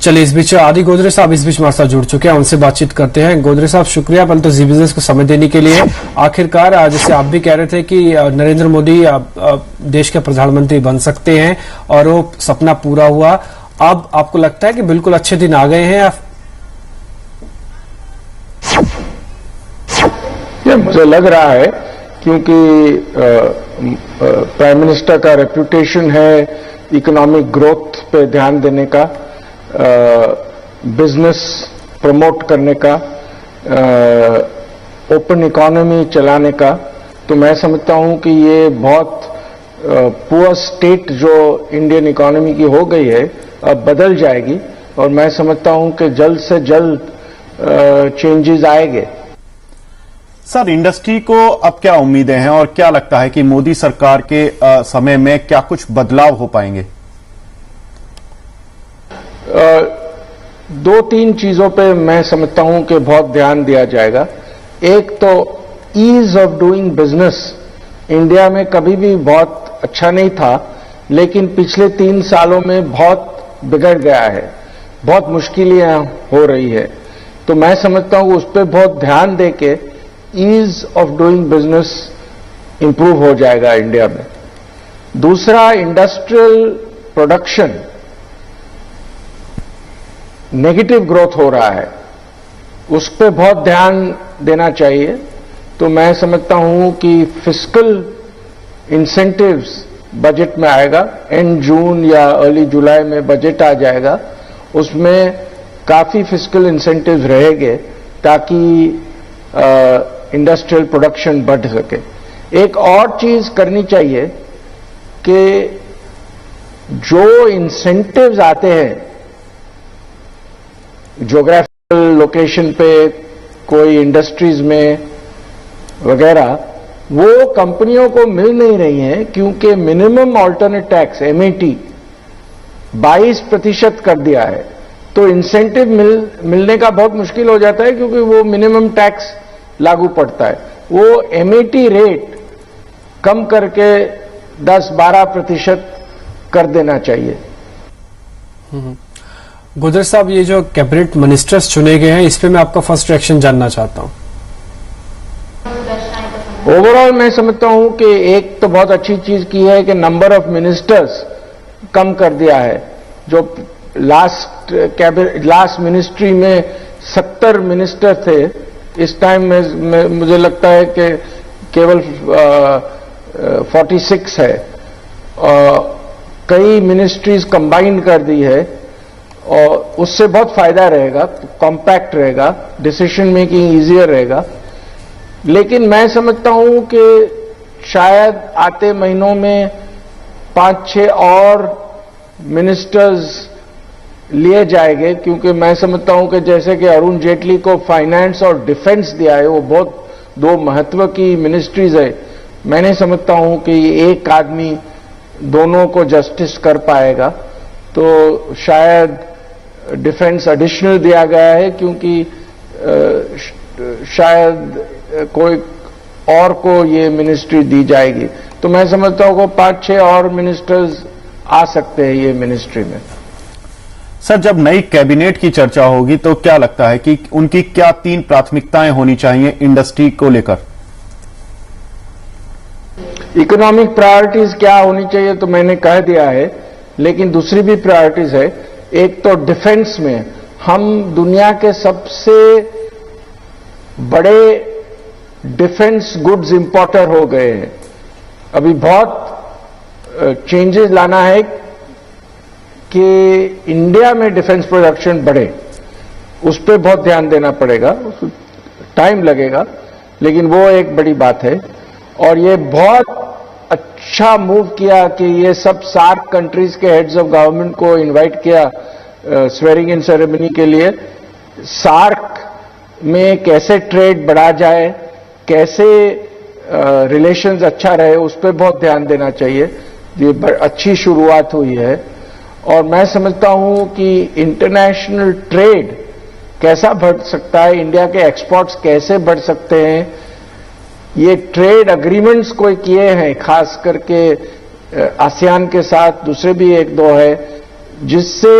चलिए, इस बीच आदि गोदरे साहब इस बीच हमारे साथ जुड़ चुके हैं, उनसे बातचीत करते हैं। गोदरे साहब, शुक्रिया पहले तो जी बिजनेस को समय देने के लिए। आखिरकार जैसे आप भी कह रहे थे कि नरेंद्र मोदी देश के प्रधानमंत्री बन सकते हैं और वो सपना पूरा हुआ, अब आपको लगता है कि बिल्कुल अच्छे दिन आ गए हैं? ये मुझे लग रहा है, क्योंकि प्राइम मिनिस्टर का रेपुटेशन है इकोनॉमिक ग्रोथ पे ध्यान देने का, बिजनेस प्रमोट करने का, ओपन इकोनॉमी चलाने का। तो मैं समझता हूं कि ये बहुत पुअर स्टेट जो इंडियन इकोनॉमी की हो गई है अब बदल जाएगी, और मैं समझता हूं कि जल्द से जल्द चेंजेस आएंगे। सर, इंडस्ट्री को अब क्या उम्मीदें हैं और क्या लगता है कि मोदी सरकार के समय में क्या कुछ बदलाव हो पाएंगे? दो तीन चीजों पे मैं समझता हूं कि बहुत ध्यान दिया जाएगा। एक तो ease of doing business India में कभी भी बहुत अच्छा नहीं था, लेकिन पिछले 3 सालों में बहुत बिगड़ गया है, बहुत मुश्किलें हो रही है। तो मैं समझता हूं उस पर बहुत ध्यान देके ease of doing business improve हो जाएगा इंडिया में। दूसरा, इंडस्ट्रियल प्रोडक्शन नेगेटिव ग्रोथ हो रहा है, उस पर बहुत ध्यान देना चाहिए। तो मैं समझता हूं कि फिस्कल इंसेंटिव्स बजट में आएगा, एंड जून या अर्ली जुलाई में बजट आ जाएगा, उसमें काफी फिस्कल इंसेंटिव्स रहेंगे ताकि इंडस्ट्रियल प्रोडक्शन बढ़ सके। एक और चीज करनी चाहिए कि जो इंसेंटिव्स आते हैं ज्योग्राफिकल लोकेशन पे, कोई इंडस्ट्रीज में वगैरह, वो कंपनियों को मिल नहीं रही हैं, क्योंकि मिनिमम ऑल्टरनेट टैक्स MAT 22% कर दिया है। तो इंसेंटिव मिलने का बहुत मुश्किल हो जाता है, क्योंकि वो मिनिमम टैक्स लागू पड़ता है। वो MAT रेट कम करके 10-12% कर देना चाहिए। गोदरे साहब, ये जो कैबिनेट मिनिस्टर्स चुने गए हैं, इस पे मैं आपका फर्स्ट रिएक्शन जानना चाहता हूं। ओवरऑल मैं समझता हूं कि एक तो बहुत अच्छी चीज की है कि नंबर ऑफ मिनिस्टर्स कम कर दिया है। जो लास्ट मिनिस्ट्री में 70 मिनिस्टर थे, इस टाइम में मुझे लगता है कि केवल 46 है। कई मिनिस्ट्रीज कंबाइन कर दी है, और उससे बहुत फायदा रहेगा, कॉम्पैक्ट रहेगा, डिसीजन मेकिंग इजियर रहेगा। लेकिन मैं समझता हूं कि शायद आते महीनों में 5-6 और मिनिस्टर्स लिए जाएंगे, क्योंकि मैं समझता हूं कि जैसे कि अरुण जेटली को फाइनेंस और डिफेंस दिया है, वो बहुत 2 महत्व की मिनिस्ट्रीज है। मैं नहीं समझता हूं कि एक आदमी दोनों को जस्टिस कर पाएगा। तो शायद डिफेंस एडिशनल दिया गया है, क्योंकि शायद कोई और को ये मिनिस्ट्री दी जाएगी। तो मैं समझता हूं कि 5-6 और मिनिस्टर्स आ सकते हैं ये मिनिस्ट्री में। सर, जब नई कैबिनेट की चर्चा होगी तो क्या लगता है कि उनकी क्या 3 प्राथमिकताएं होनी चाहिए इंडस्ट्री को लेकर? इकोनॉमिक प्रायोरिटीज क्या होनी चाहिए तो मैंने कह दिया है, लेकिन दूसरी भी प्रायोरिटीज है। एक तो डिफेंस में हम दुनिया के सबसे बड़े डिफेंस गुड्स इंपोर्टर हो गए हैं। अभी बहुत चेंजेस लाना है कि इंडिया में डिफेंस प्रोडक्शन बढ़े, उस पर बहुत ध्यान देना पड़ेगा, टाइम लगेगा, लेकिन वो एक बड़ी बात है। और ये बहुत अच्छा मूव किया कि ये सब सार्क कंट्रीज के हेड्स ऑफ गवर्नमेंट को इनवाइट किया स्वेरिंग इन सेरेमनी के लिए। सार्क में कैसे ट्रेड बढ़ा जाए, कैसे रिलेशंस अच्छा रहे, उस पर बहुत ध्यान देना चाहिए। ये अच्छी शुरुआत हुई है, और मैं समझता हूं कि इंटरनेशनल ट्रेड कैसा बढ़ सकता है, इंडिया के एक्सपोर्ट्स कैसे बढ़ सकते हैं। ये ट्रेड अग्रीमेंट्स कोई किए हैं, खास करके आसियान के साथ, दूसरे भी 1-2 है, जिससे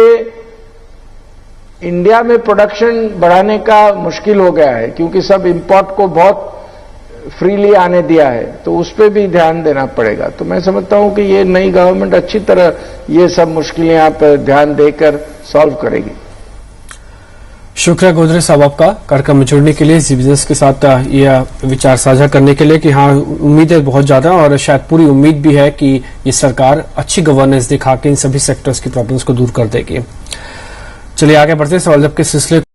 इंडिया में प्रोडक्शन बढ़ाने का मुश्किल हो गया है, क्योंकि सब इंपोर्ट को बहुत फ्रीली आने दिया है, तो उस पर भी ध्यान देना पड़ेगा। तो मैं समझता हूं कि ये नई गवर्नमेंट अच्छी तरह ये सब मुश्किलें यहाँ पर ध्यान देकर सॉल्व करेगी। शुक्रिया गोदरेज साहब आपका कार्यक्रम में जुड़ने के लिए, जी बिजनेस के साथ ये विचार साझा करने के लिए कि हाँ, उम्मीदें बहुत ज्यादा और शायद पूरी उम्मीद भी है कि ये सरकार अच्छी गवर्नेंस दिखा के इन सभी सेक्टर्स की प्रॉब्लम्स को दूर कर देगी। चलिए आगे बढ़ते हैं सवाल जवाब के सिलसिले